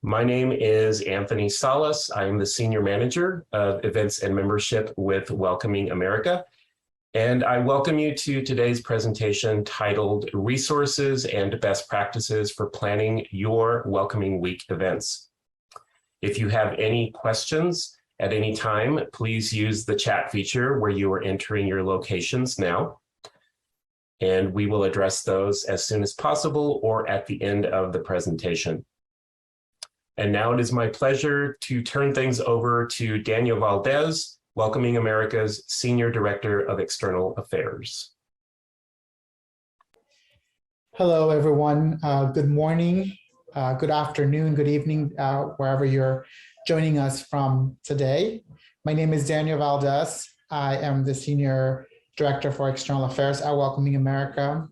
My name is Anthony Salas. I am the Senior Manager of Events and Membership with Welcoming America. And I welcome you to today's presentation titled Resources and Best Practices for Planning Your Welcoming Week Events. If you have any questions at any time, please use the chat feature where you are entering your locations now. And we will address those as soon as possible or at the end of the presentation. And now it is my pleasure to turn things over to Daniel Valdez, Welcoming America's Senior Director of External Affairs. Hello, everyone. Good morning, good afternoon, good evening, wherever you're joining us from today. My name is Daniel Valdez. I am the Senior Director for External Affairs at Welcoming America.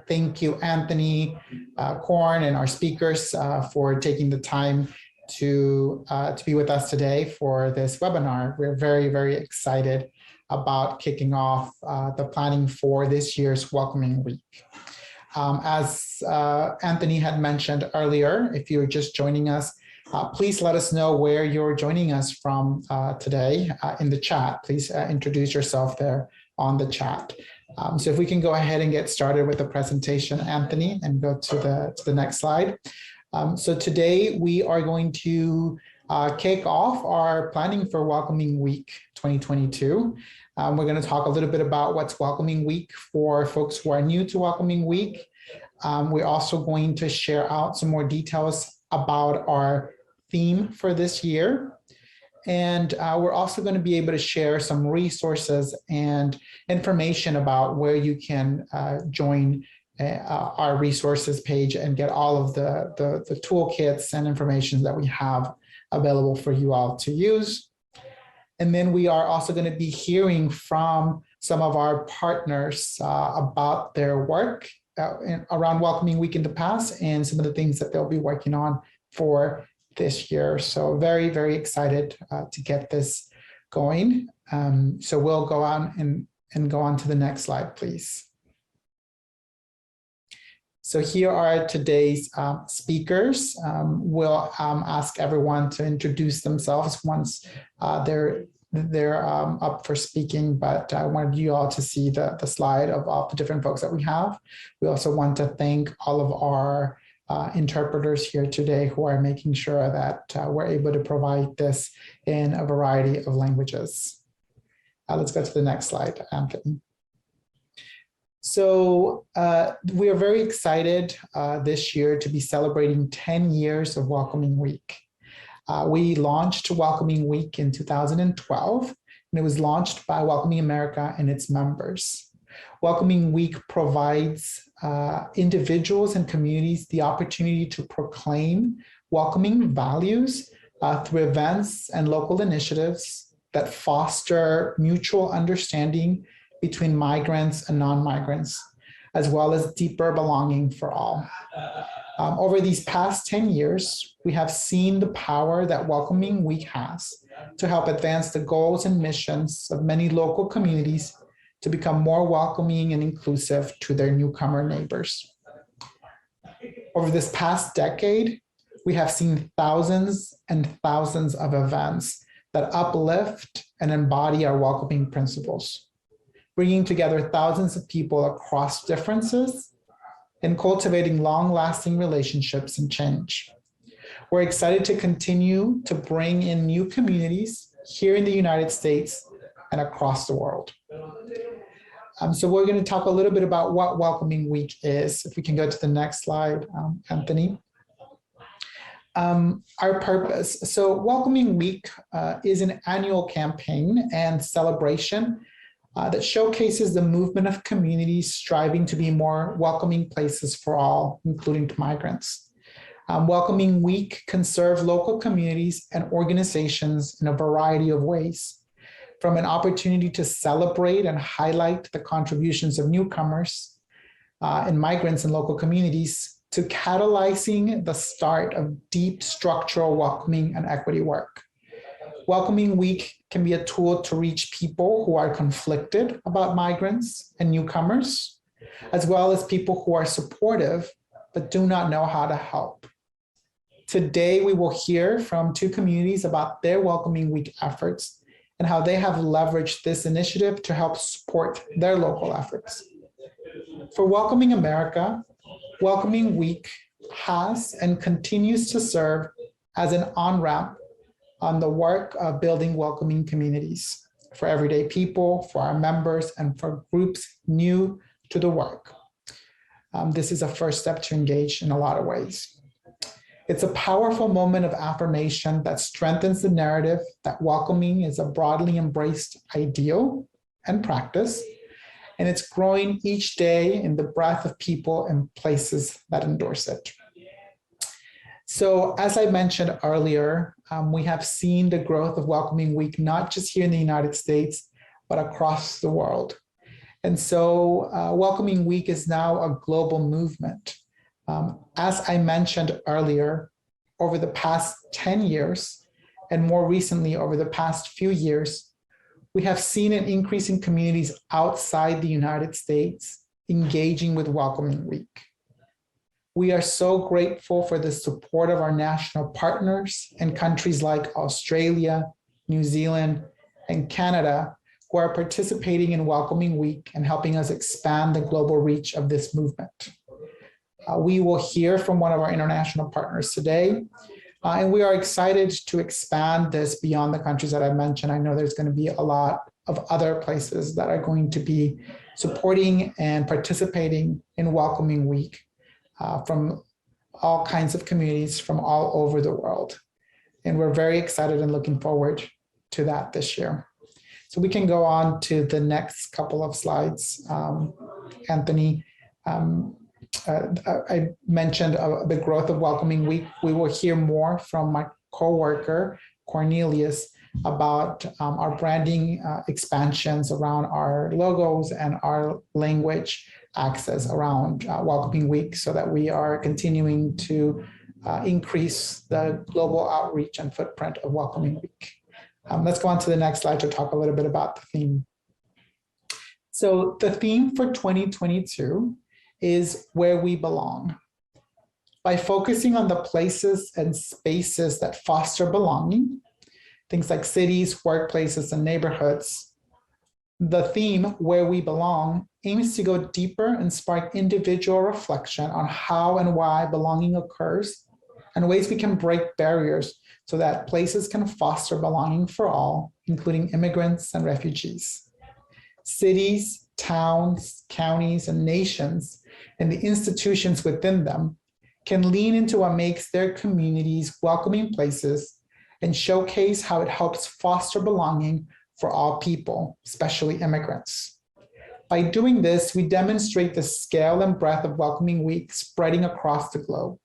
Thank you, Anthony, Korn, and our speakers for taking the time to be with us today for this webinar. We're very, very excited about kicking off the planning for this year's Welcoming Week. As Anthony had mentioned earlier, if you're just joining us, please let us know where you're joining us from today in the chat. Please introduce yourself there on the chat. So if we can go ahead and get started with the presentation, Anthony, and go to the next slide. So today we are going to kick off our planning for Welcoming Week 2022. We're going to talk a little bit about what's Welcoming Week for folks who are new to Welcoming Week. We're also going to share out some more details about our theme for this year. And we're also going to be able to share some resources and information about where you can join our resources page and get all of the toolkits and information that we have available for you all to use. And then we are also going to be hearing from some of our partners about their work around Welcoming Week in the past and some of the things that they'll be working on for this year. So very, very excited to get this going. So we'll go on and go on to the next slide, please. So here are today's speakers. We'll ask everyone to introduce themselves once they're up for speaking, but I wanted you all to see the slide of all the different folks that we have. We also want to thank all of our interpreters here today who are making sure that we're able to provide this in a variety of languages. Let's go to the next slide, Anthony. So we are very excited this year to be celebrating 10 years of Welcoming Week. We launched Welcoming Week in 2012, and it was launched by Welcoming America and its members. Welcoming Week provides individuals and communities the opportunity to proclaim welcoming values through events and local initiatives that foster mutual understanding between migrants and non-migrants, as well as deeper belonging for all. Over these past 10 years, we have seen the power that Welcoming Week has to help advance the goals and missions of many local communities to become more welcoming and inclusive to their newcomer neighbors. Over this past decade, we have seen thousands and thousands of events that uplift and embody our welcoming principles, bringing together thousands of people across differences and cultivating long-lasting relationships and change. We're excited to continue to bring in new communities here in the United States and across the world. So we're going to talk a little bit about what Welcoming Week is. If we can go to the next slide, Anthony. Our purpose. So Welcoming Week is an annual campaign and celebration that showcases the movement of communities striving to be more welcoming places for all, including migrants. Welcoming Week can serve local communities and organizations in a variety of ways, from an opportunity to celebrate and highlight the contributions of newcomers and migrants in local communities, to catalyzing the start of deep structural welcoming and equity work. Welcoming Week can be a tool to reach people who are conflicted about migrants and newcomers, as well as people who are supportive but do not know how to help. Today, we will hear from two communities about their Welcoming Week efforts and how they have leveraged this initiative to help support their local efforts. For Welcoming America, Welcoming Week has and continues to serve as an on-ramp on the work of building welcoming communities for everyday people, for our members, and for groups new to the work. This is a first step to engage in a lot of ways. It's a powerful moment of affirmation that strengthens the narrative that welcoming is a broadly embraced ideal and practice, and it's growing each day in the breadth of people and places that endorse it. So as I mentioned earlier, we have seen the growth of Welcoming Week, not just here in the United States, but across the world. And so Welcoming Week is now a global movement. As I mentioned earlier, over the past 10 years, and more recently over the past few years, we have seen an increase in communities outside the United States engaging with Welcoming Week. We are so grateful for the support of our national partners and countries like Australia, New Zealand, and Canada, who are participating in Welcoming Week and helping us expand the global reach of this movement. We will hear from one of our international partners today, and we are excited to expand this beyond the countries that I mentioned. I know there's going to be a lot of other places that are going to be supporting and participating in Welcoming Week from all kinds of communities from all over the world. And we're very excited and looking forward to that this year. So we can go on to the next couple of slides. Anthony, I mentioned the growth of Welcoming Week. We will hear more from my coworker, Cornelius, about our branding expansions around our logos and our language access around Welcoming Week, so that we are continuing to increase the global outreach and footprint of Welcoming Week. Let's go on to the next slide to talk a little bit about the theme. So the theme for 2022 is where we belong. By focusing on the places and spaces that foster belonging, things like cities, workplaces, and neighborhoods, the theme, where we belong, aims to go deeper and spark individual reflection on how and why belonging occurs and ways we can break barriers so that places can foster belonging for all, including immigrants and refugees. Cities, towns, counties, and nations, and the institutions within them can lean into what makes their communities welcoming places and showcase how it helps foster belonging for all people, especially immigrants. By doing this, we demonstrate the scale and breadth of Welcoming Week spreading across the globe,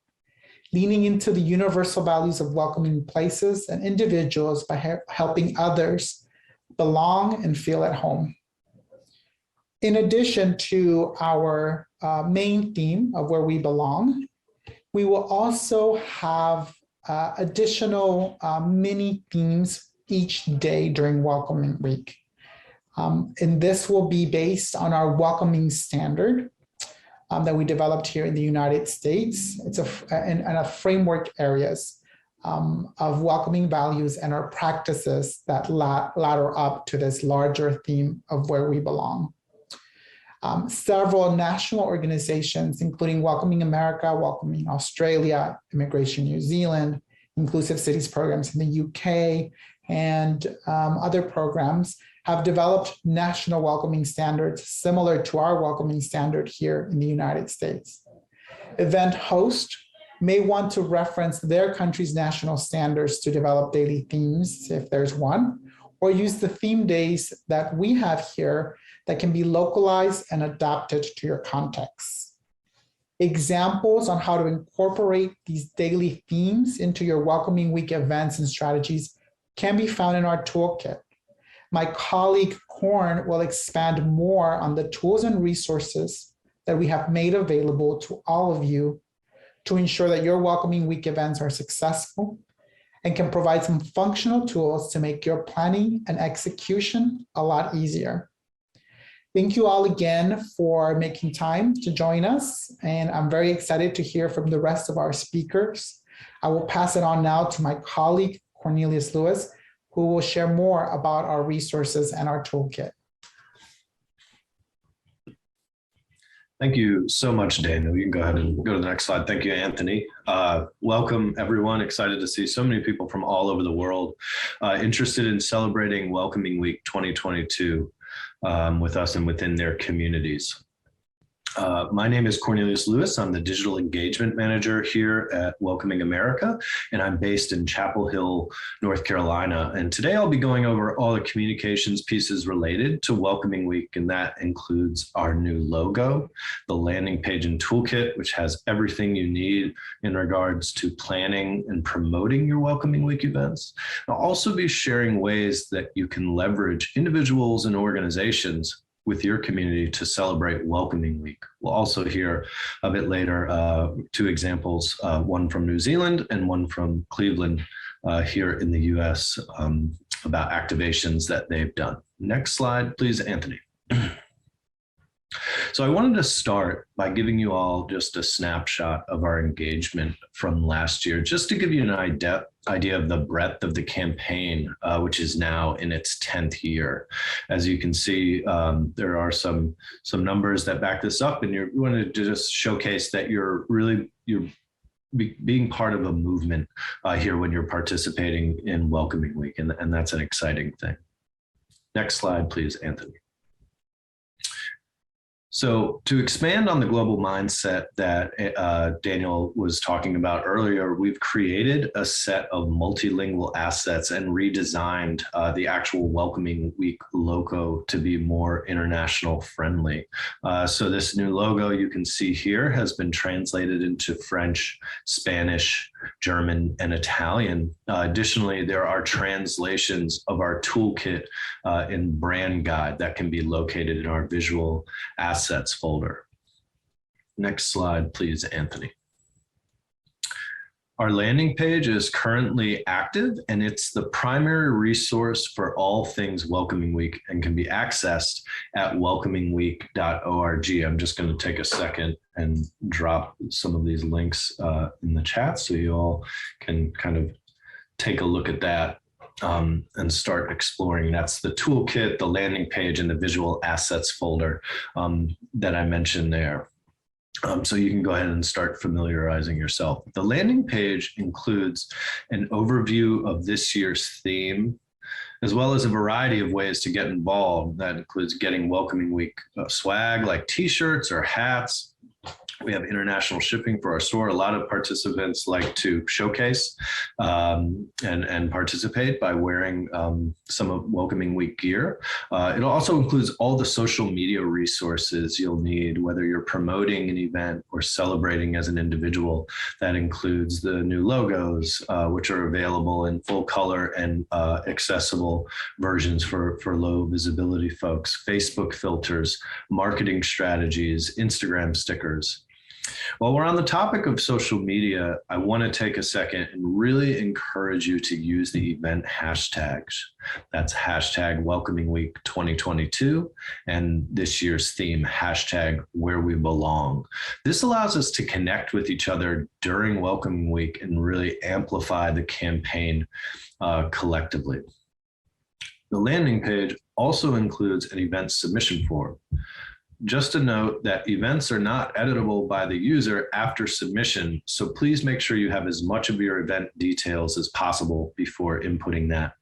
leaning into the universal values of welcoming places and individuals by helping others belong and feel at home. In addition to our main theme of where we belong, we will also have additional mini themes each day during Welcoming Week. And this will be based on our welcoming standard that we developed here in the United States. It's a framework areas of welcoming values and our practices that ladder up to this larger theme of where we belong. Several national organizations, including Welcoming America, Welcoming Australia, Immigration New Zealand, Inclusive Cities programs in the UK, and other programs, have developed national welcoming standards similar to our welcoming standard here in the United States. Event hosts may want to reference their country's national standards to develop daily themes, if there's one, or use the theme days that we have here that can be localized and adapted to your context. Examples on how to incorporate these daily themes into your Welcoming Week events and strategies can be found in our toolkit. My colleague Korn will expand more on the tools and resources that we have made available to all of you to ensure that your Welcoming Week events are successful and can provide some functional tools to make your planning and execution a lot easier. Thank you all again for making time to join us, and I'm very excited to hear from the rest of our speakers I will pass it on now to my colleague, Cornelius Lewis, who will share more about our resources and our toolkit. Thank you so much, Daniel. You can go ahead and go to the next slide. Thank you, Anthony. Welcome, everyone. Excited to see so many people from all over the world interested in celebrating Welcoming Week 2022 with us and within their communities. My name is Cornelius Lewis. I'm the Digital Engagement Manager here at Welcoming America, and I'm based in Chapel Hill, North Carolina. And today I'll be going over all the communications pieces related to Welcoming Week, and that includes our new logo, the landing page and toolkit, which has everything you need in regards to planning and promoting your Welcoming Week events. I'll also be sharing ways that you can leverage individuals and organizations with your community to celebrate Welcoming Week. We'll also hear a bit later two examples, one from New Zealand and one from Cleveland here in the US about activations that they've done. Next slide, please, Anthony. So I wanted to start by giving you all just a snapshot of our engagement from last year, just to give you an idea of the breadth of the campaign, which is now in its 10th year. As you can see, there are some numbers that back this up, and you wanted to just showcase that you're being part of a movement here when you're participating in Welcoming Week, and that's an exciting thing. Next slide, please, Anthony. So to expand on the global mindset that Daniel was talking about earlier, we've created a set of multilingual assets and redesigned the actual Welcoming Week logo to be more international friendly. So this new logo you can see here has been translated into French, Spanish, German, and Italian. Additionally, there are translations of our toolkit and brand guide that can be located in our visual assets folder. Next slide, please, Anthony. Our landing page is currently active, and it's the primary resource for all things Welcoming Week and can be accessed at welcomingweek.org. I'm just going to take a second and drop some of these links in the chat so you all can kind of take a look at that and start exploring. That's the toolkit, the landing page, and the visual assets folder that I mentioned there. So you can go ahead and start familiarizing yourself. The landing page includes an overview of this year's theme, as well as a variety of ways to get involved. That includes getting Welcoming Week swag like t-shirts or hats. We have international shipping for our store. A lot of participants like to showcase and participate by wearing some of Welcoming Week gear. It also includes all the social media resources you'll need, whether you're promoting an event or celebrating as an individual. That includes the new logos, which are available in full color and accessible versions for low visibility folks, Facebook filters, marketing strategies, Instagram stickers. While we're on the topic of social media, I want to take a second and really encourage you to use the event hashtags. That's hashtag Welcoming Week 2022 and this year's theme, hashtag Where We Belong. This allows us to connect with each other during Welcoming Week and really amplify the campaign collectively. The landing page also includes an event submission form. Just a note that events are not editable by the user after submission, so please make sure you have as much of your event details as possible before inputting that.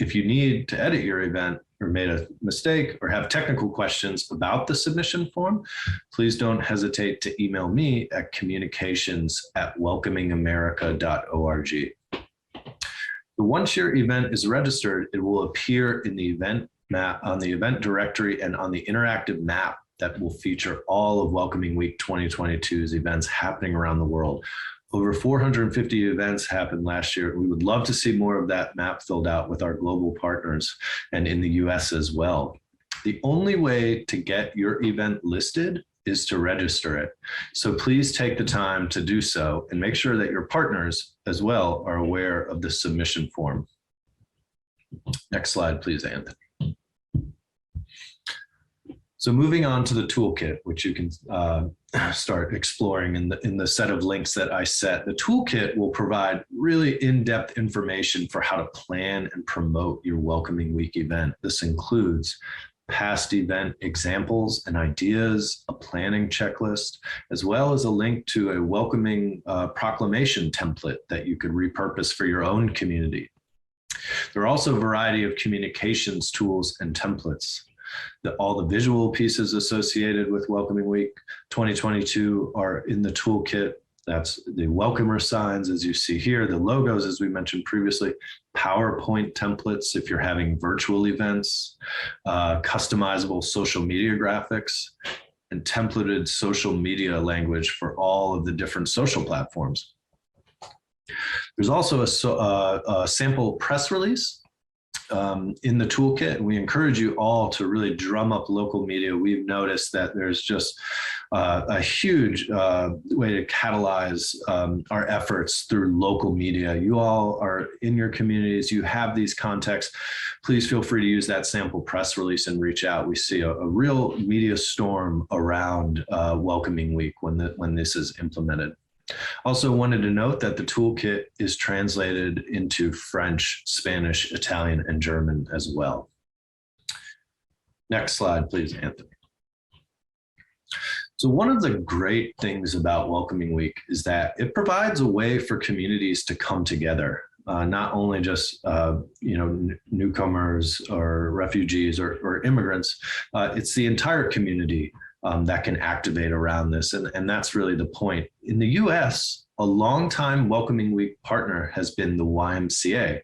If you need to edit your event or made a mistake or have technical questions about the submission form, please don't hesitate to email me at communications@welcomingamerica.org. Once your event is registered, it will appear in the event map on the event directory and on the interactive map that will feature all of Welcoming Week 2022's events happening around the world. Over 450 events happened last year. We would love to see more of that map filled out with our global partners and in the US as well. The only way to get your event listed is to register it. So please take the time to do so and make sure that your partners as well are aware of the submission form. Next slide, please, Anthony. So moving on to the toolkit, which you can start exploring in the set of links that I set. The toolkit will provide really in-depth information for how to plan and promote your Welcoming Week event. This includes past event examples and ideas, a planning checklist, as well as a link to a welcoming proclamation template that you could repurpose for your own community. There are also a variety of communications tools and templates. All the visual pieces associated with Welcoming Week 2022 are in the toolkit. That's the welcomer signs, as you see here, the logos, as we mentioned previously, PowerPoint templates if you're having virtual events, customizable social media graphics, and templated social media language for all of the different social platforms. There's also a sample press release in the toolkit. We encourage you all to really drum up local media. We've noticed that there's just a huge way to catalyze our efforts through local media. You all are in your communities, you have these contexts. Please feel free to use that sample press release and reach out. We see a real media storm around Welcoming Week when this is implemented. Also wanted to note that the toolkit is translated into French, Spanish, Italian, and German as well. Next slide, please, Anthony. So one of the great things about Welcoming Week is that it provides a way for communities to come together, not only just newcomers or refugees or immigrants. It's the entire community that can activate around this. And that's really the point. In the US, a longtime Welcoming Week partner has been the YMCA.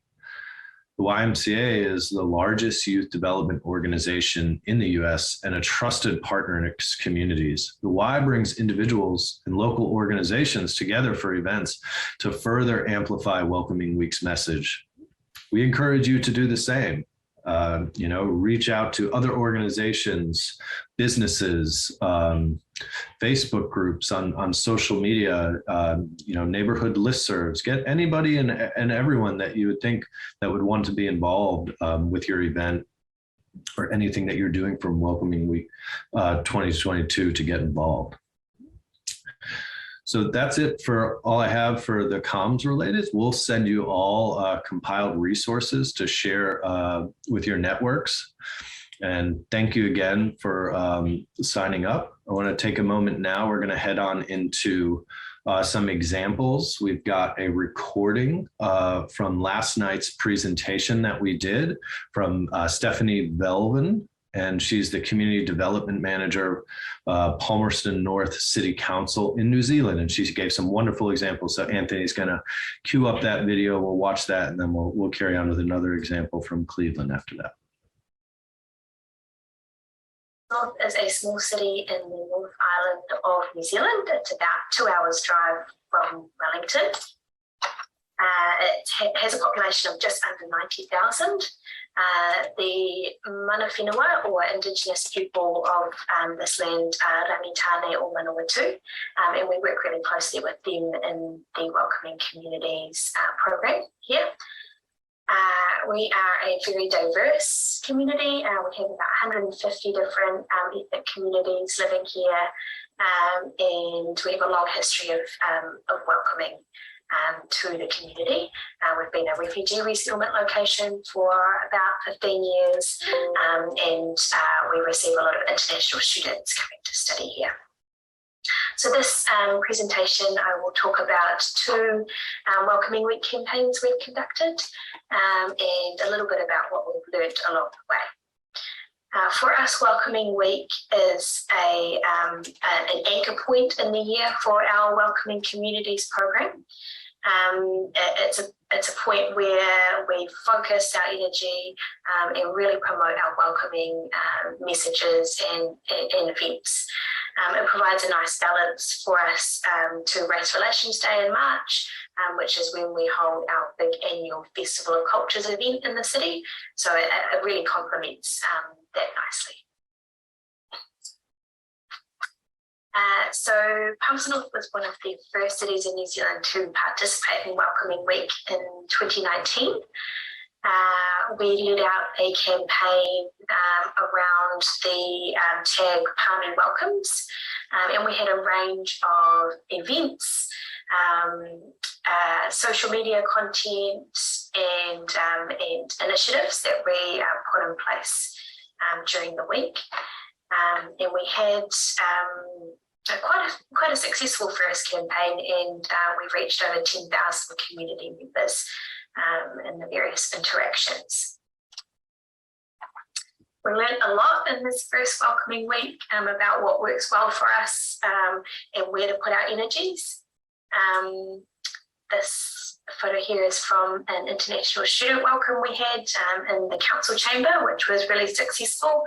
The YMCA is the largest youth development organization in the US and a trusted partner in its communities. The Y brings individuals and local organizations together for events to further amplify Welcoming Week's message. We encourage you to do the same. Reach out to other organizations, businesses, Facebook groups on social media, neighborhood listservs. Get anybody and everyone that you would think that would want to be involved with your event or anything that you're doing from Welcoming Week 2022 to get involved. So that's it for all I have for the comms related. We'll send you all compiled resources to share with your networks. And thank you again for signing up. I want to take a moment now. We're going to head on into some examples. We've got a recording from last night's presentation that we did from Stephanie Velvin, and she's the Community Development Manager, Palmerston North City Council in New Zealand. And she gave some wonderful examples. So Anthony's gonna cue up that video. We'll watch that, and then we'll carry on with another example from Cleveland after that. North is a small city in the North Island of New Zealand. It's about 2 hours drive from Wellington. It has a population of just under 90,000. The mana whenua, or indigenous people of this land, are Rangitane or Manawatu, and we work really closely with them in the Welcoming Communities program here. We are a very diverse community. We have about 150 different ethnic communities living here, and we have a long history of welcoming to the community. We've been a refugee resettlement location for about 15 years, and we receive a lot of international students coming to study here. So this presentation, I will talk about 2 Welcoming Week campaigns we've conducted, and a little bit about what we've learned along the way. For us, Welcoming Week is an anchor point in the year for our Welcoming Communities program. It's a point where we focus our energy and really promote our welcoming messages and events. It provides a nice balance for us to Race Relations Day in March, which is when we hold our big annual Festival of Cultures event in the city. So it really complements that nicely. So Palmerston North was one of the first cities in New Zealand to participate in Welcoming Week in 2019. We led out a campaign around the tag Palmy Welcomes, and we had a range of events, social media content, and initiatives that we put in place during the week. And we had quite a successful first campaign, and we reached over 10,000 community members in the various interactions. We learned a lot in this first welcoming week about what works well for us and where to put our energies. This photo here is from an international student welcome we had in the council chamber, which was really successful.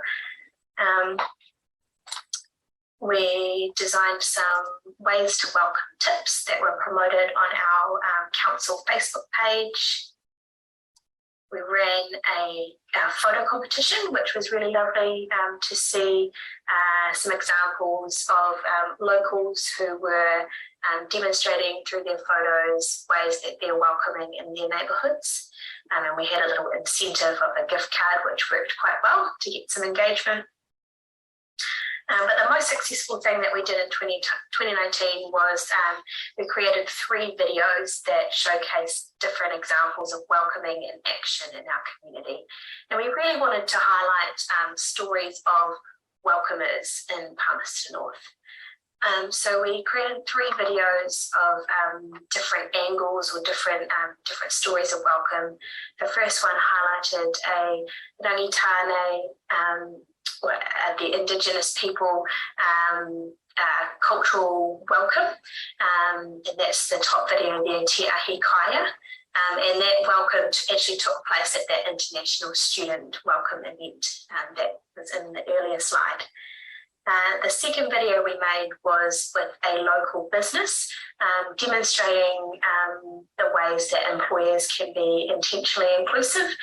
We designed some ways to welcome tips that were promoted on our council Facebook page. We ran a photo competition, which was really lovely to see some examples of locals who were demonstrating through their photos ways that they're welcoming in their neighbourhoods. And we had a little incentive of a gift card, which worked quite well to get some engagement. But the most successful thing that we did in 2019 was we created 3 videos that showcased different examples of welcoming in action in our community. And we really wanted to highlight stories of welcomers in Palmerston North. So we created 3 videos of different angles or different stories of welcome. The first one highlighted a rangitane, the Indigenous people cultural welcome, and that's the top video there, Te Ahi Kaya, and that welcome actually took place at that international student welcome event that was in the earlier slide. The second video we made was with a local business, demonstrating the ways that employers can be intentionally inclusive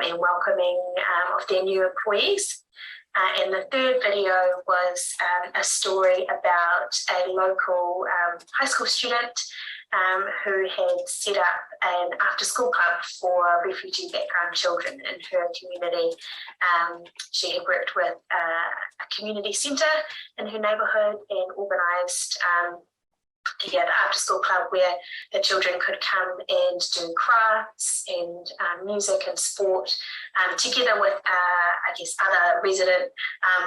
and welcoming of their new employees. And the third video was a story about a local high school student who had set up an after-school club for refugee background children in her community. She had worked with a community centre in her neighbourhood and organised the after-school club where the children could come and do crafts and music and sport together with, I guess, other resident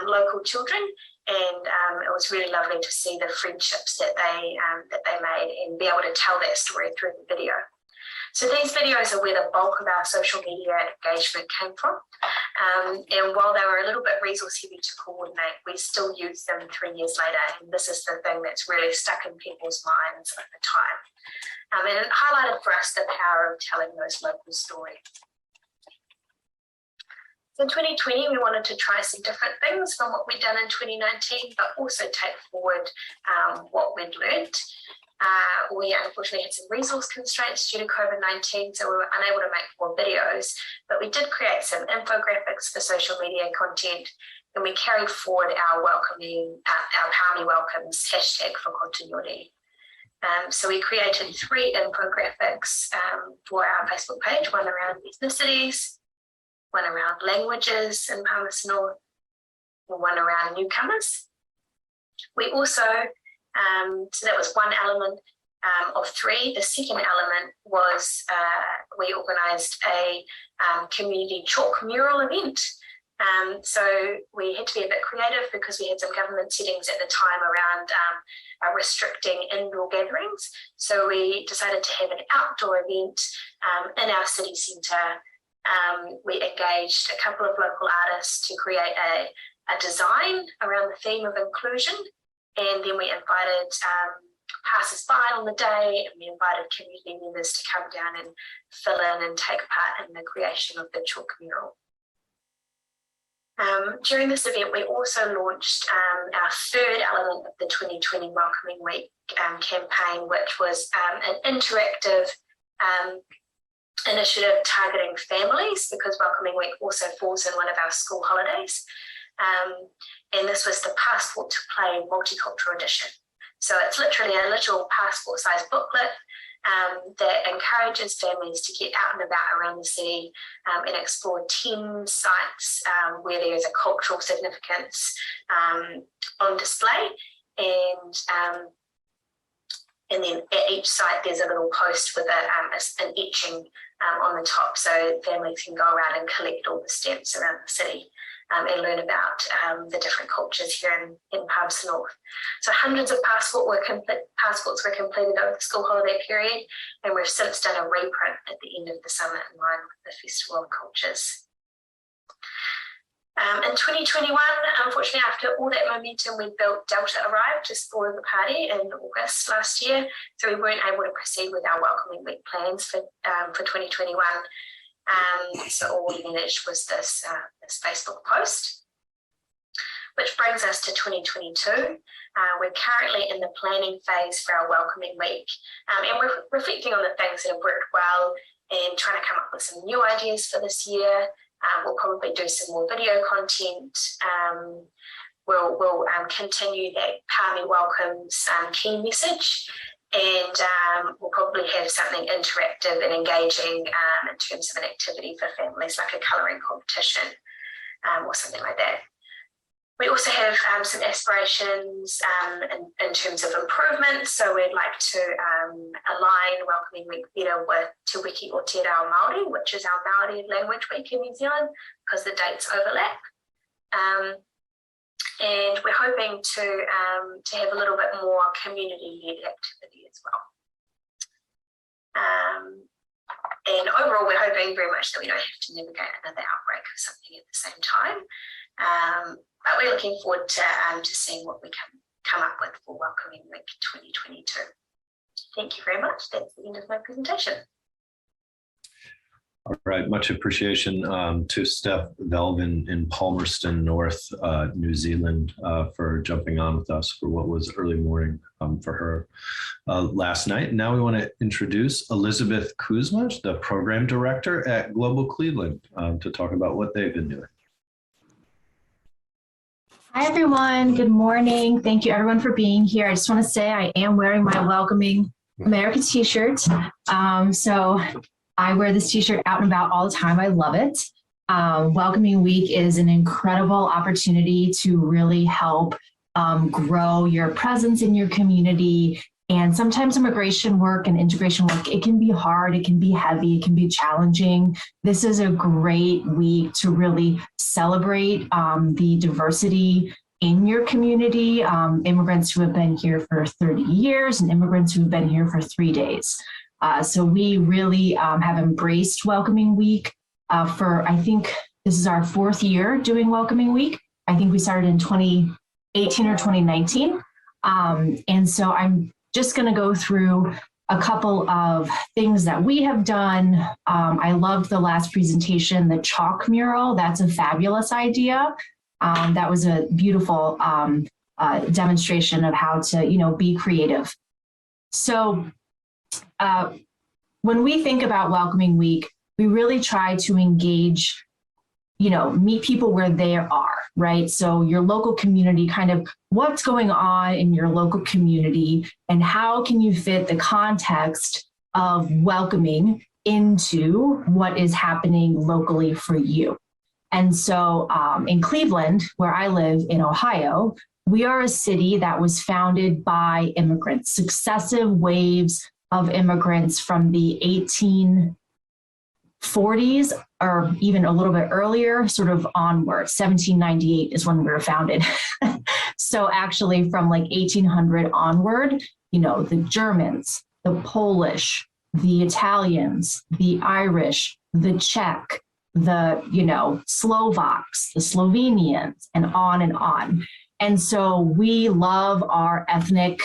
local children. And it was really lovely to see the friendships that they made and be able to tell that story through the video. So these videos are where the bulk of our social media engagement came from. And while they were a little bit resource heavy to coordinate, we still use them 3 years later. And this is the thing that's really stuck in people's minds over time. And it highlighted for us the power of telling those local stories. So in 2020, we wanted to try some different things from what we'd done in 2019, but also take forward what we'd learned. We unfortunately had some resource constraints due to COVID-19, so we were unable to make more videos, but we did create some infographics for social media content, and we carried forward our welcoming, our Palmy Welcomes hashtag for continuity. So we created 3 infographics for our Facebook page, one around ethnicities, one around languages in Palmerston North, and one around newcomers. We also so that was one element of 3. The second element was we organised a community chalk mural event. So we had to be a bit creative because we had some government settings at the time around restricting indoor gatherings. So we decided to have an outdoor event in our city centre. We engaged a couple of local artists to create a design around the theme of inclusion. And then we invited passers-by on the day, and we invited community members to come down and fill in and take part in the creation of the chalk mural. During this event, we also launched our third element of the 2020 Welcoming Week campaign, which was an interactive initiative targeting families, because Welcoming Week also falls in one of our school holidays. And this was the Passport to Play Multicultural Edition. So it's literally a little passport-sized booklet that encourages families to get out and about around the city and explore 10 sites where there is a cultural significance on display. And then at each site, there's a little post with an etching on the top, so families can go around and collect all the stamps around the city and learn about the different cultures here in Palmerston North. So hundreds of passports were completed over the school holiday period, and we've since done a reprint at the end of the summer in line with the Festival of Cultures. In 2021, unfortunately, after all that momentum we built, Delta arrived to spoil the party in August last year, so we weren't able to proceed with our Welcoming Week plans for 2021. So all we managed was this Facebook post, which brings us to 2022. We're currently in the planning phase for our Welcoming Week, and we're reflecting on the things that have worked well and trying to come up with some new ideas for this year. We'll probably do some more video content. We'll continue that Palmy Welcomes key message, and we'll probably have something interactive and engaging in terms of an activity for families, like a colouring competition or something like that. We also have some aspirations in terms of improvement. So we'd like to align Welcoming Week better with Te Wiki o Te Reo Māori, which is our Māori language week in New Zealand, because the dates overlap. And we're hoping to have a little bit more community-led activity as well. And overall, we're hoping very much that we don't have to navigate another outbreak of something at the same time. But we're looking forward to seeing what we can come up with for Welcoming Week 2022. Thank you very much. That's the end of my presentation. All right, much appreciation to Steph Velvin in Palmerston North, New Zealand, for jumping on with us for what was early morning for her last night. Now we want to introduce Elizabeth Kuzma, the program director at Global Cleveland, to talk about what they've been doing. Hi, everyone. Good morning. Thank you, everyone, for being here. I just want to say I am wearing my Welcoming America t-shirt. So I wear this t-shirt out and about all the time. I love it. Welcoming Week is an incredible opportunity to really help grow your presence in your community. And sometimes immigration work and integration work, it can be hard, it can be heavy, it can be challenging. This is a great week to really celebrate the diversity in your community, immigrants who have been here for 30 years and immigrants who have been here for 3 days. So we really have embraced Welcoming Week for, I think this is our 4th year doing Welcoming Week. I think we started in 2018 or 2019. And so I'm just going to go through a couple of things that we have done. I loved the last presentation, the chalk mural. That's a fabulous idea. That was a beautiful demonstration of how to, be creative. So when we think about Welcoming Week, we really try to engage, meet people where they are, right? So your local community, kind of what's going on in your local community and how can you fit the context of welcoming into what is happening locally for you. And so in Cleveland, where I live in Ohio, we are a city that was founded by immigrants, successive waves of immigrants from the 1840s or even a little bit earlier, sort of onward. 1798 is when we were founded. So actually from like 1800 onward, the Germans, the Polish, the Italians, the Irish, the Czech, the, Slovaks, the Slovenians, and on and on. And so we love our ethnic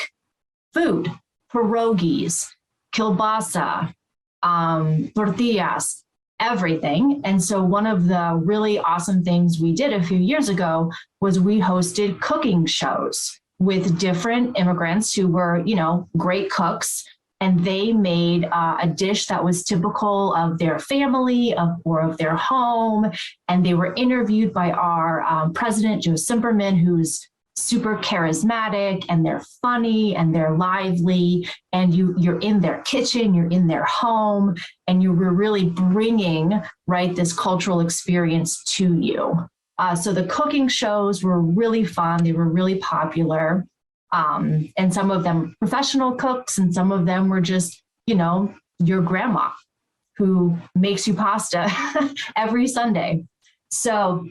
food, pierogies, kielbasa, tortillas, everything. And so one of the really awesome things we did a few years ago was we hosted cooking shows with different immigrants who were, great cooks. And they made a dish that was typical of their family or of their home. And they were interviewed by our president, Joe Simperman, who's super charismatic and they're funny and they're lively, and you're in their kitchen, you're in their home, and you were really bringing, right, this cultural experience to you. So the cooking shows were really fun. They were really popular. And some of them professional cooks, and some of them were just, your grandma who makes you pasta every Sunday. So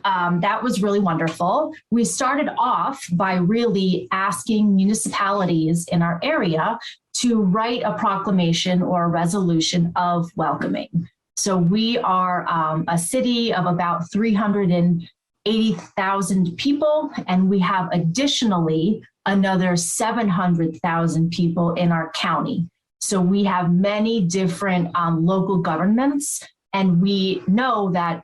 that was really wonderful. We started off by really asking municipalities in our area to write a proclamation or a resolution of welcoming. So we are a city of about 380,000 people, and we have additionally another 700,000 people in our county. So we have many different local governments, and we know that,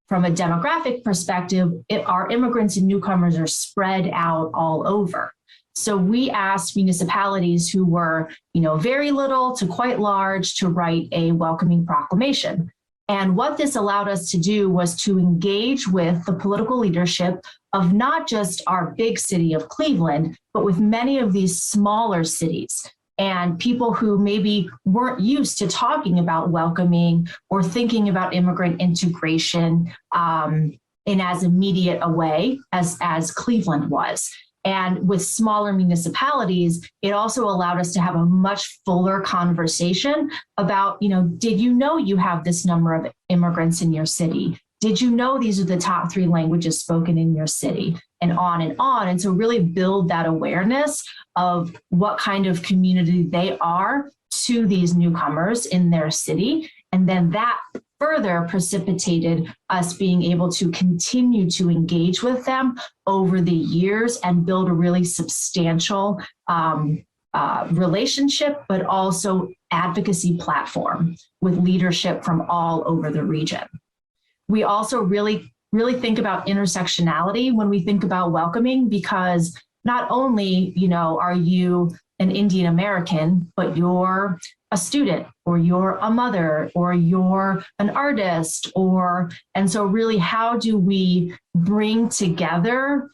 from a demographic perspective, our immigrants and newcomers are spread out all over. So we asked municipalities who were, very little to quite large to write a welcoming proclamation. And what this allowed us to do was to engage with the political leadership of not just our big city of Cleveland, but with many of these smaller cities and people who maybe weren't used to talking about welcoming or thinking about immigrant integration in as immediate a way as Cleveland was. And with smaller municipalities, it also allowed us to have a much fuller conversation about, did you know you have this number of immigrants in your city? Did you know these are the top 3 languages spoken in your city? And on and on. And so really build that awareness of what kind of community they are to these newcomers in their city. And then that further precipitated us being able to continue to engage with them over the years and build a really substantial relationship, but also advocacy platform with leadership from all over the region. We also really think about intersectionality when we think about welcoming, because not only, are you an Indian American, but you're a student, or you're a mother, or you're an artist, and so really, how do we bring together,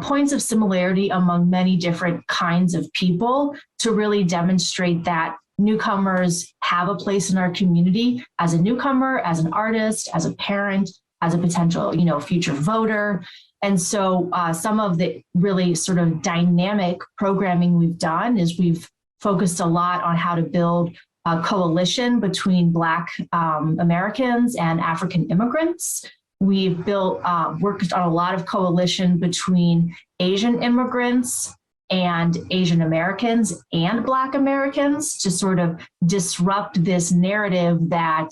points of similarity among many different kinds of people to really demonstrate that newcomers have a place in our community as a newcomer, as an artist, as a parent, as a potential, future voter. And so some of the really sort of dynamic programming we've done is we've focused a lot on how to build a coalition between Black Americans and African immigrants. We've worked on a lot of coalition between Asian immigrants and Asian Americans and Black Americans to sort of disrupt this narrative that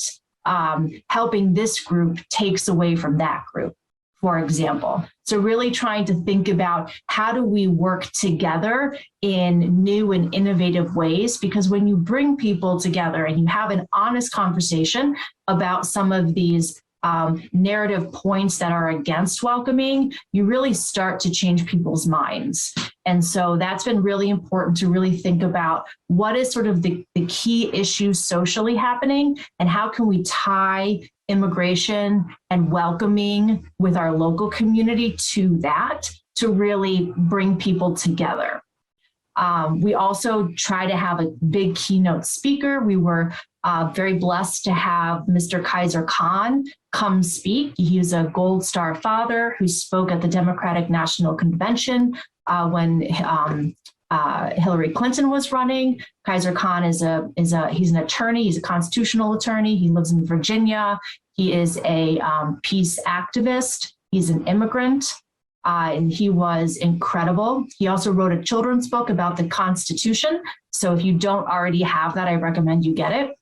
helping this group takes away from that group, for example. So really trying to think about how do we work together in new and innovative ways, because when you bring people together and you have an honest conversation about some of these narrative points that are against welcoming, you really start to change people's minds. And so that's been really important to really think about what is sort of the key issues socially happening, and how can we tie immigration and welcoming with our local community to that to really bring people together. We also try to have a big keynote speaker. We were very blessed to have Mr. Kaiser Khan come speak. He's a Gold Star father who spoke at the Democratic National Convention when Hillary Clinton was running. Kaiser Khan he's an attorney. He's a constitutional attorney. He lives in Virginia. He is a peace activist. He's an immigrant. And he was incredible. He also wrote a children's book about the Constitution. So if you don't already have that, I recommend you get it.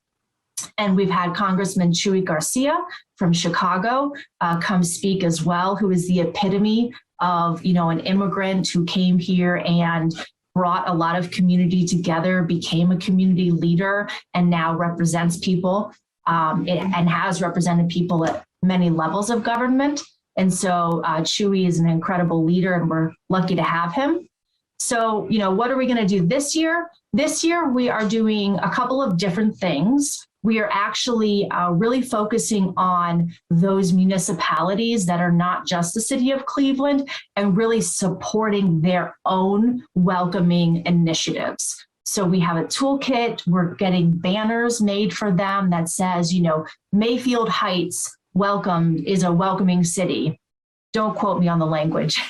And we've had Congressman Chuy Garcia from Chicago come speak as well, who is the epitome of, an immigrant who came here and brought a lot of community together, became a community leader, and now represents people and has represented people at many levels of government. And so Chuy is an incredible leader, and we're lucky to have him. So, what are we going to do this year? This year, we are doing a couple of different things. we are actually really focusing on those municipalities that are not just the city of Cleveland and really supporting their own welcoming initiatives. So we have a toolkit, we're getting banners made for them that says, you know, Mayfield Heights is a welcoming city. Don't quote me on the language,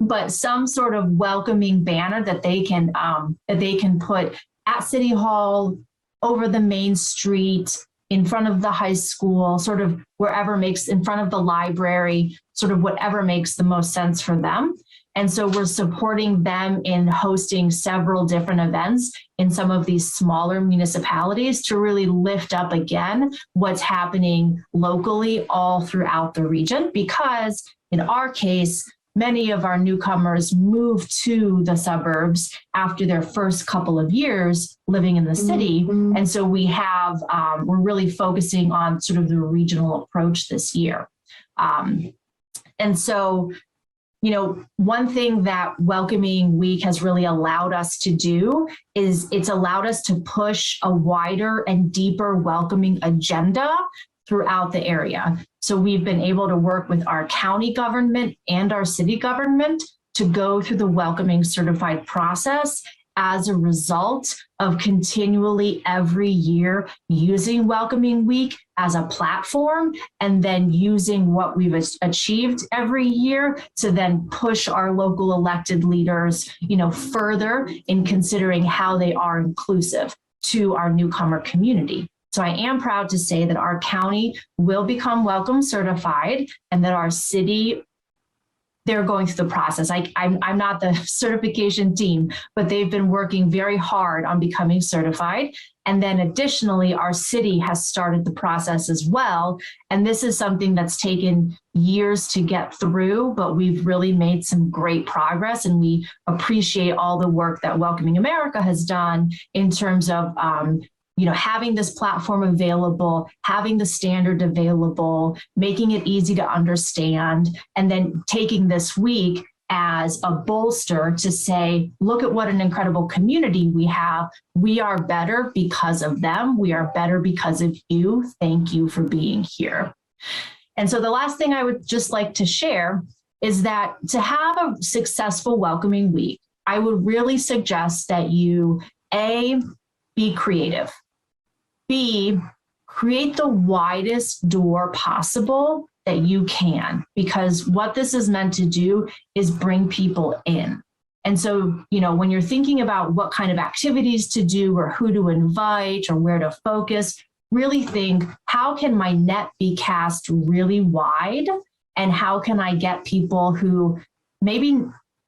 but some sort of welcoming banner that they can put at City Hall, over the main street, in front of the high school, sort of wherever makes, in front of the library, sort of whatever makes the most sense for them. And so we're supporting them in hosting several different events in some of these smaller municipalities to really lift up again what's happening locally all throughout the region, because in our case, many of our newcomers move to the suburbs after their first couple of years living in the city. And so we have, we're really focusing on sort of the regional approach this year. And so, you know, one thing that Welcoming Week has really allowed us to do is it's allowed us to push a wider and deeper welcoming agenda throughout the area. So we've been able to work with our county government and our city government to go through the welcoming certified process as a result of continually every year using Welcoming Week as a platform, and then using what we've achieved every year to then push our local elected leaders, you know, further in considering how they are inclusive to our newcomer community. So I am proud to say that our county will become Welcome certified, and that our city, they're going through the process. I'm not the certification team, but they've been working very hard on becoming certified. And then additionally, our city has started the process as well. And this is something that's taken years to get through, but we've really made some great progress. And we appreciate all the work that Welcoming America has done in terms of you know, having this platform available, having the standard available, making it easy to understand, and then taking this week as a bolster to say, look at what an incredible community we have. We are better because of them. We are better because of you. Thank you for being here. And so the last thing I would just like to share is that to have a successful Welcoming Week, I would really suggest that you, A, be creative. B, create the widest door possible that you can, because what this is meant to do is bring people in. And so, you know, when you're thinking about what kind of activities to do or who to invite or where to focus, really think, how can my net be cast really wide? And how can I get people who maybe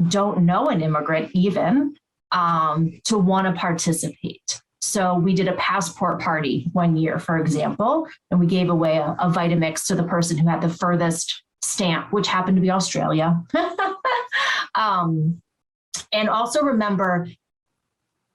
don't know an immigrant even to want to participate? So we did a passport party one year, for example, and we gave away a Vitamix to the person who had the furthest stamp, which happened to be Australia. And also remember,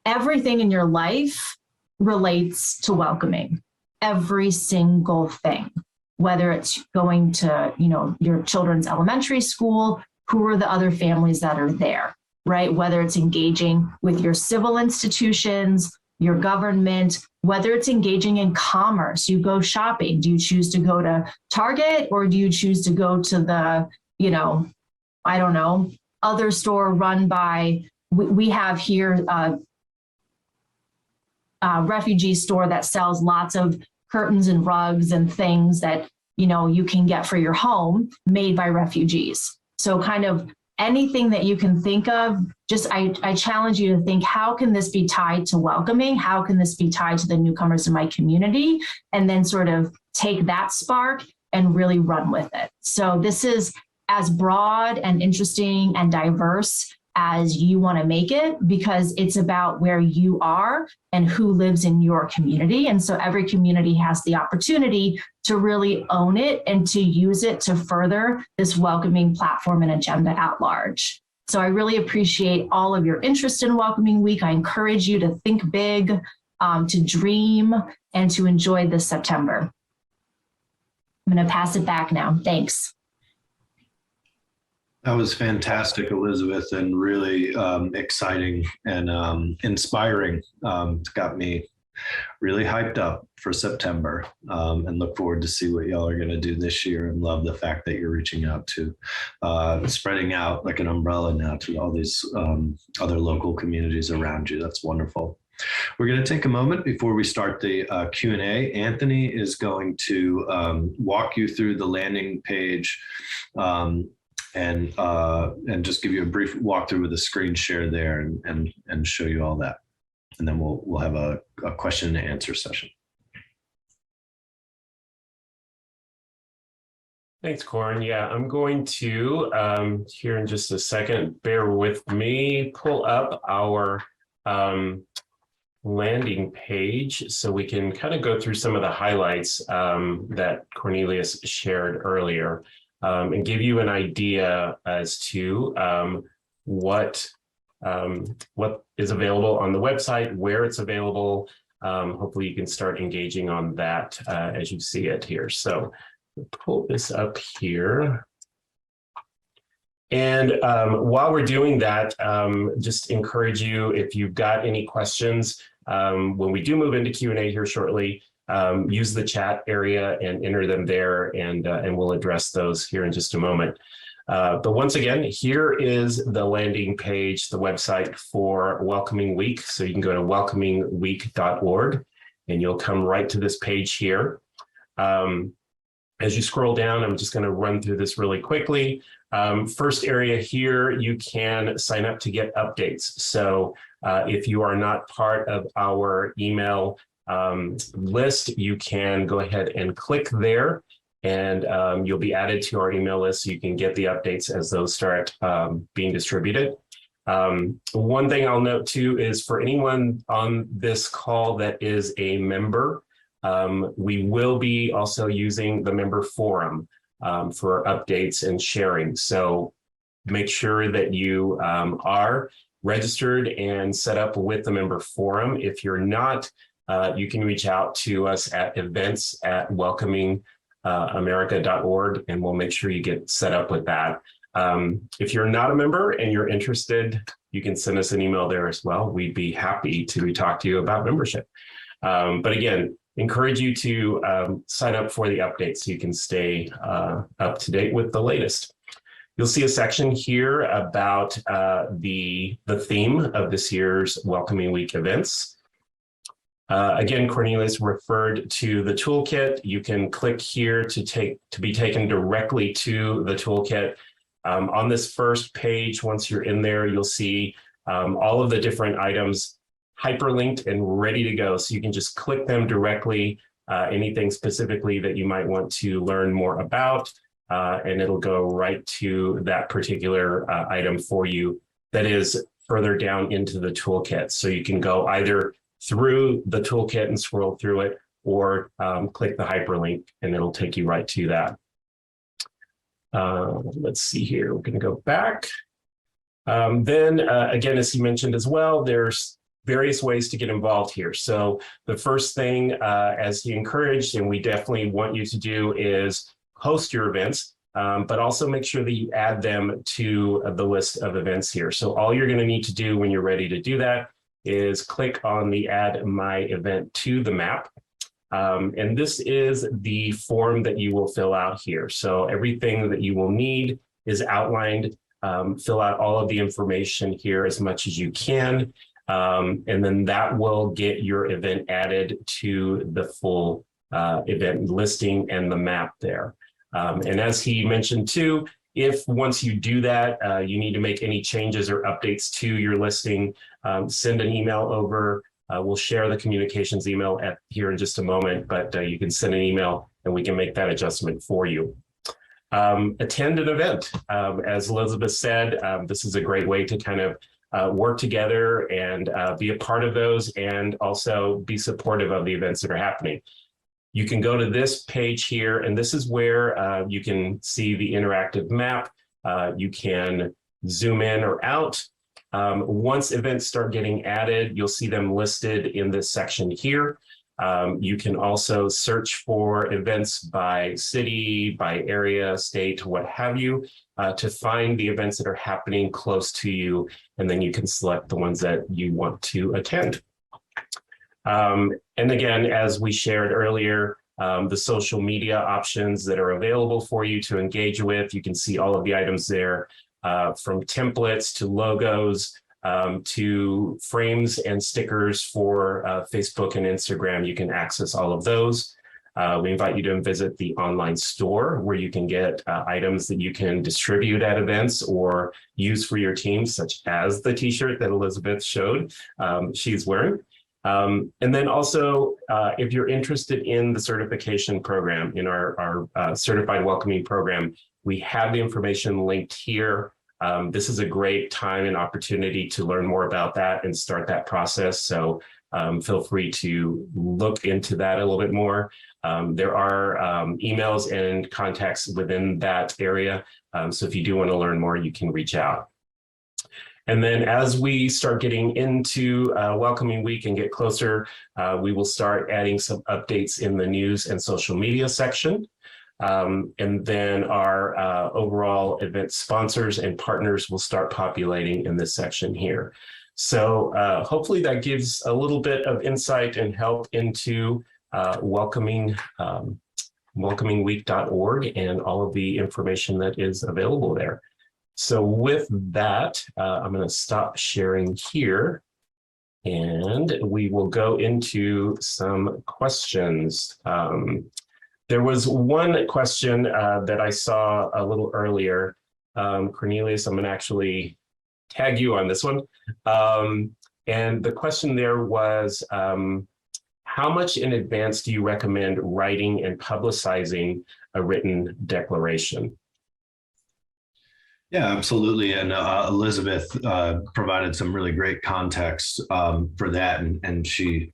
everything in your life relates to welcoming. Every single thing, whether it's going to, you know, your children's elementary school, who are the other families that are there, right? Whether it's engaging with your civil institutions, your government, whether it's engaging in commerce, you go shopping. Do you choose to go to Target, or do you choose to go to the, you know, I don't know, other store run by, we have here a refugee store that sells lots of curtains and rugs and things that, you know, you can get for your home made by refugees. So kind of anything that you can think of, just I challenge you to think, how can this be tied to welcoming? How can this be tied to the newcomers in my community? And then sort of take that spark and really run with it. So this is as broad and interesting and diverse as you want to make it, because it's about where you are and who lives in your community. And so every community has the opportunity to really own it and to use it to further this welcoming platform and agenda at large. So I really appreciate all of your interest in Welcoming Week. I encourage you to think big, to dream, and to enjoy this September. I'm going to pass it back now. Thanks. That was fantastic, Elizabeth, and really exciting and inspiring. It's got me really hyped up for September, and look forward to see what y'all are going to do this year, and love the fact that you're reaching out to, spreading out like an umbrella now to all these other local communities around you. That's wonderful. We're going to take a moment before we start the Q&A. Anthony is going to walk you through the landing page and just give you a brief walkthrough with a screen share there and show you all that. And then we'll have a question and answer session. Thanks, Corin. Yeah, I'm going to, here in just a second, bear with me, pull up our landing page so we can kind of go through some of the highlights that Cornelius shared earlier, and give you an idea as to what is available on the website, where it's available. Hopefully you can start engaging on that as you see it here. So we'll pull this up here. And while we're doing that, just encourage you, if you've got any questions, when we do move into Q&A here shortly, use the chat area and enter them there, and we'll address those here in just a moment. But once again, here is the landing page, the website for Welcoming Week. So you can go to welcomingweek.org and you'll come right to this page here. As you scroll down, I'm just going to run through this really quickly. First area here, you can sign up to get updates. So if you are not part of our email list, you can go ahead and click there, and you'll be added to our email list so you can get the updates as those start being distributed. One thing I'll note too is for anyone on this call that is a member, we will be also using the member forum for updates and sharing. So make sure that you are registered and set up with the member forum. If you're not, you can reach out to us at events@welcomingamerica.org, and we'll make sure you get set up with that. If you're not a member and you're interested, you can send us an email there as well. We'd be happy to talk to you about membership. But again, encourage you to sign up for the updates so you can stay up to date with the latest. You'll see a section here about the theme of this year's Welcoming Week events. Again, Cornelius referred to the toolkit. You can click here to be taken directly to the toolkit. On this first page, once you're in there, you'll see all of the different items hyperlinked and ready to go. So you can just click them directly, anything specifically that you might want to learn more about, and it'll go right to that particular item for you that is further down into the toolkit. So you can go either through the toolkit and scroll through it, or click the hyperlink and it'll take you right to that. Let's see here, we're gonna go back. Then again, as he mentioned as well, there's various ways to get involved here. So the first thing, as he encouraged, and we definitely want you to do, is host your events, but also make sure that you add them to the list of events here. So all you're going to need to do when you're ready to do that is click on the Add My Event to the map. And this is the form that you will fill out here. So everything that you will need is outlined. Fill out all of the information here as much as you can. And then that will get your event added to the full event listing and the map there. And as he mentioned too, if once you do that, you need to make any changes or updates to your listing, send an email over. We'll share the communications email here in just a moment, but you can send an email and we can make that adjustment for you. Attend an event. As Elizabeth said, this is a great way to kind of work together and be a part of those, and also be supportive of the events that are happening. You can go to this page here, and this is where you can see the interactive map. You can zoom in or out. Once events start getting added, you'll see them listed in this section here. You can also search for events by city, by area, state, what have you, to find the events that are happening close to you, and then you can select the ones that you want to attend. And again, as we shared earlier, the social media options that are available for you to engage with, you can see all of the items there, from templates to logos, to frames and stickers for Facebook and Instagram. You can access all of those. We invite you to visit the online store where you can get items that you can distribute at events or use for your team, such as the t-shirt that Elizabeth showed she's wearing. And then also, if you're interested in the certification program, in our certified welcoming program, we have the information linked here. This is a great time and opportunity to learn more about that and start that process. So feel free to look into that a little bit more. There are emails and contacts within that area. So if you do want to learn more, you can reach out. And then as we start getting into Welcoming Week and get closer, we will start adding some updates in the news and social media section. And then our overall event sponsors and partners will start populating in this section here. So hopefully that gives a little bit of insight and help into welcomingweek.org and all of the information that is available there. So with that, I'm going to stop sharing here and we will go into some questions. There was one question that I saw a little earlier. Cornelius, I'm going to actually tag you on this one. And the question there was, how much in advance do you recommend writing and publicizing a written declaration? Yeah, absolutely. And Elizabeth provided some really great context for that. And she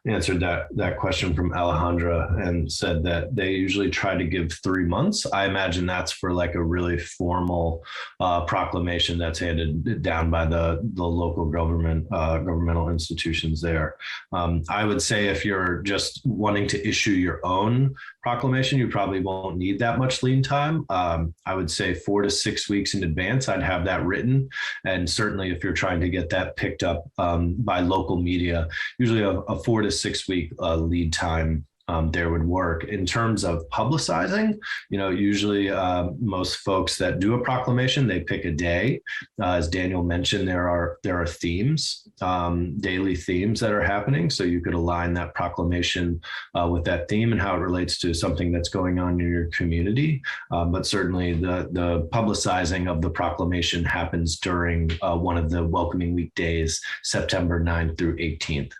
answered that question from Alejandra and said that they usually try to give 3 months. I imagine that's for like a really formal proclamation that's handed down by the local governmental institutions there. I would say if you're just wanting to issue your own proclamation, you probably won't need that much lead time. I would say 4 to 6 weeks in advance, I'd have that written. And certainly if you're trying to get that picked up by local media, usually a 4 to 6 week lead time there would work. In terms of publicizing, usually most folks that do a proclamation, they pick a day. As Daniel mentioned, there are themes, daily themes that are happening. So you could align that proclamation with that theme and how it relates to something that's going on in your community. But certainly the publicizing of the proclamation happens during one of the Welcoming Week days, September 9th through 18th.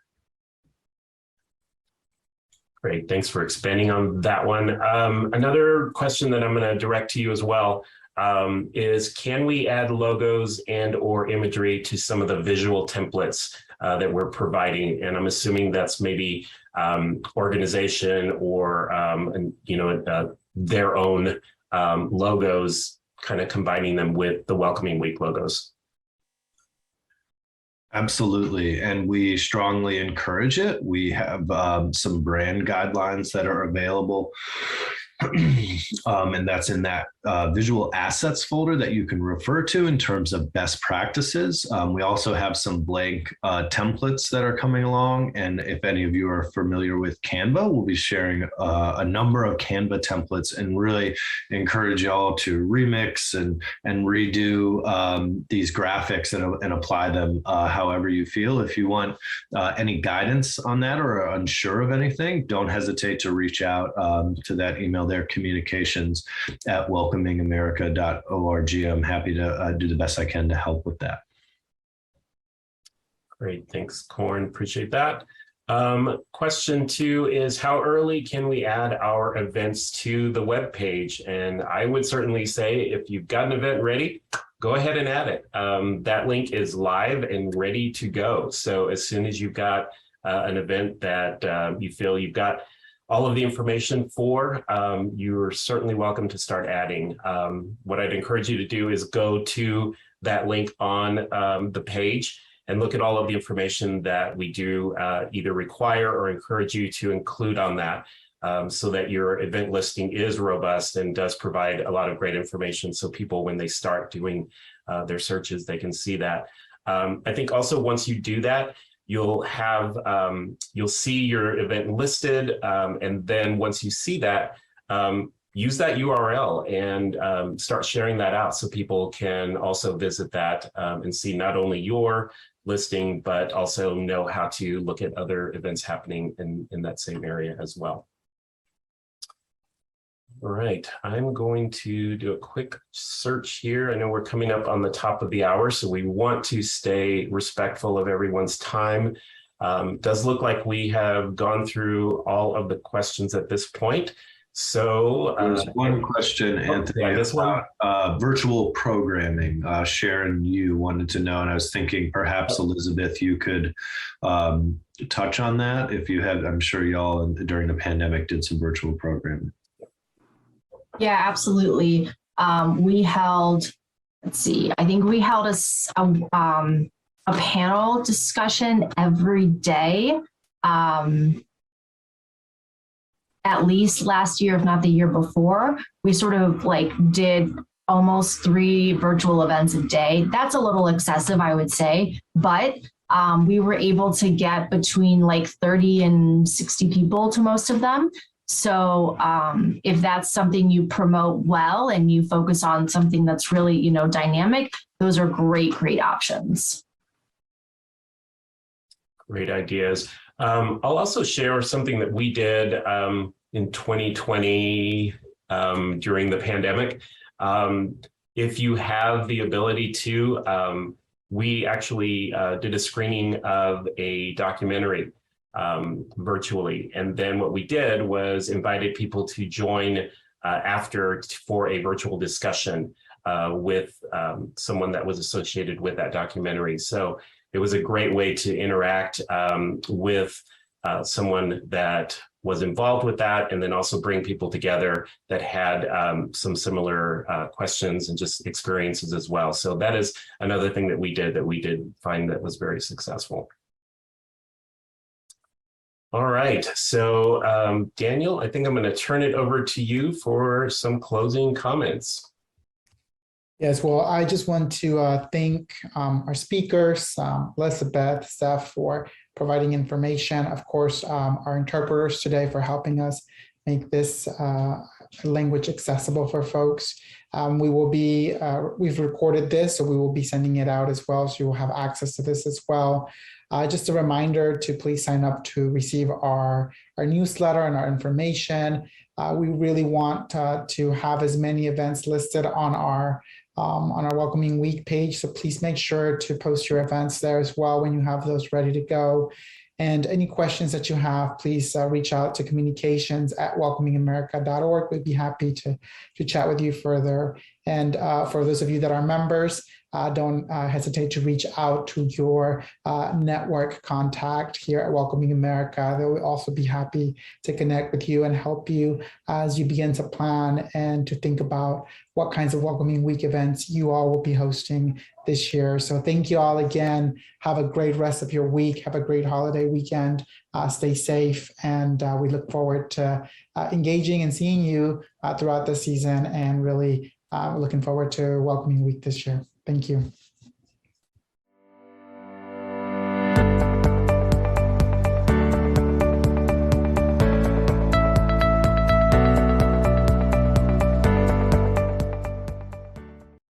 Great, thanks for expanding on that one. Another question that I'm going to direct to you as well is, can we add logos and or imagery to some of the visual templates that we're providing? And I'm assuming that's maybe organization or their own logos, kind of combining them with the Welcoming Week logos. Absolutely. And we strongly encourage it. We have some brand guidelines that are available. And that's in that visual assets folder that you can refer to in terms of best practices. We also have some blank templates that are coming along. And if any of you are familiar with Canva, we'll be sharing a number of Canva templates and really encourage y'all to remix and redo these graphics and apply them however you feel. If you want any guidance on that or are unsure of anything, don't hesitate to reach out to that email there, communications@welcomingamerica.org. I'm happy to do the best I can to help with that. Great, thanks, Corn. Appreciate that. Question 2 is, how early can we add our events to the web page? And I would certainly say if you've got an event ready, go ahead and add it. That link is live and ready to go. So as soon as you've got an event that you feel you've got all of the information for, you're certainly welcome to start adding. What I'd encourage you to do is go to that link on the page and look at all of the information that we do either require or encourage you to include on that, so that your event listing is robust and does provide a lot of great information, so people, when they start doing their searches, they can see that. I think also once you do that, you'll see your event listed, and then once you see that, use that URL and start sharing that out so people can also visit that and see not only your listing, but also know how to look at other events happening in that same area as well. All right, I'm going to do a quick search here. I know we're coming up on the top of the hour, so we want to stay respectful of everyone's time. Does look like we have gone through all of the questions at this point. So there's one question, Anthony, about virtual programming. Sharon, you wanted to know, and I was thinking perhaps Elizabeth, you could touch on that if you had. I'm sure y'all during the pandemic did some virtual programming. Yeah, absolutely. We held, let's see, I think we held a panel discussion every day, at least last year, if not the year before. We sort of like did almost 3 virtual events a day. That's a little excessive, I would say, but we were able to get between like 30 and 60 people to most of them. So if that's something you promote well and you focus on something that's really, you know, dynamic, those are great options. Great ideas. I'll also share something that we did in 2020 during the pandemic. If you have the ability to, we actually did a screening of a documentary virtually. And then what we did was invited people to join after for a virtual discussion with someone that was associated with that documentary. So it was a great way to interact with someone that was involved with that, and then also bring people together that had some similar questions and just experiences as well. So that is another thing that we did find that was very successful. All right, so Daniel, I think I'm going to turn it over to you for some closing comments. Yes, well, I just want to thank our speakers, Elizabeth, Steph, for providing information. Of course, our interpreters today for helping us make this language accessible for folks. We've recorded this, so we will be sending it out as well, so you will have access to this as well. Just a reminder to please sign up to receive our newsletter and our information. We really want to have as many events listed on our Welcoming Week page. So please make sure to post your events there as well when you have those ready to go. And any questions that you have, please reach out to communications@welcomingamerica.org. We'd be happy to chat with you further. And for those of you that are members, don't hesitate to reach out to your network contact here at Welcoming America. They will also be happy to connect with you and help you as you begin to plan and to think about what kinds of Welcoming Week events you all will be hosting this year. So thank you all again. Have a great rest of your week. Have a great holiday weekend. Stay safe. And we look forward to engaging and seeing you throughout the season, and really looking forward to Welcoming Week this year. Thank you.